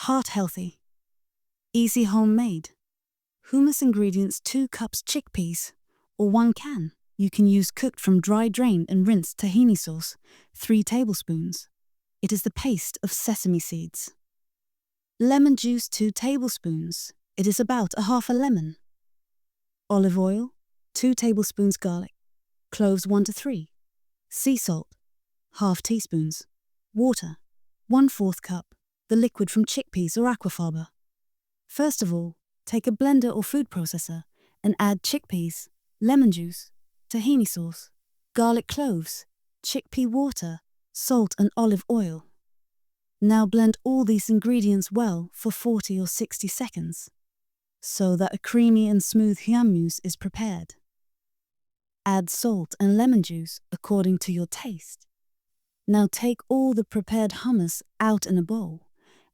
Heart healthy. Easy homemade. Hummus ingredients: 2 cups chickpeas, or 1 can. You can use cooked from dry drained and rinsed tahini sauce, 3 tablespoons. It is the paste of sesame seeds. Lemon juice, 2 tablespoons. It is about a half a lemon. Olive oil, 2 tablespoons garlic. Cloves 1 to 3. Sea salt, ½ teaspoons. Water, 1/4 cup. The liquid from chickpeas or aquafaba. First of all, take a blender or food processor and add chickpeas, lemon juice, tahini sauce, garlic cloves, chickpea water, salt and olive oil. Now blend all these ingredients well for 40 or 60 seconds, so that a creamy and smooth hummus is prepared. Add salt and lemon juice according to your taste. Now take all the prepared hummus out in a bowl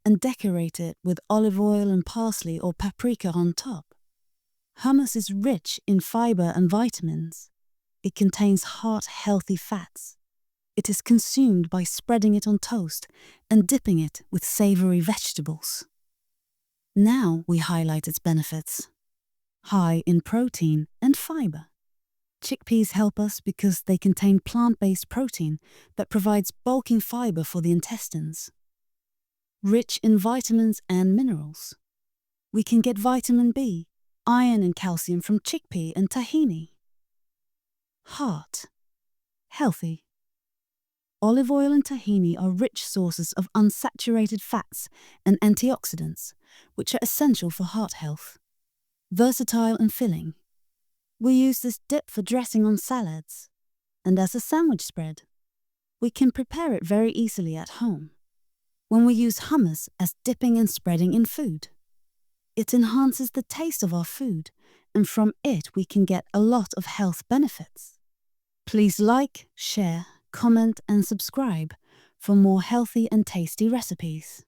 and decorate it with olive oil and parsley or paprika on top. Hummus is rich in fiber and vitamins. It contains heart-healthy fats. It is consumed by spreading it on toast and dipping it with savory vegetables. Now we highlight its benefits. High in protein and fiber. Chickpeas help us because they contain plant-based protein that provides bulking fiber for the intestines. Rich in vitamins and minerals. We can get vitamin B, iron and calcium from chickpea and tahini. Heart healthy. Olive oil and tahini are rich sources of unsaturated fats and antioxidants, which are essential for heart health. Versatile and filling. We use this dip for dressing on salads and as a sandwich spread. We can prepare it very easily at home. When we use hummus as dipping and spreading in food, it enhances the taste of our food, and from it we can get a lot of health benefits. Please like, share, comment and subscribe for more healthy and tasty recipes.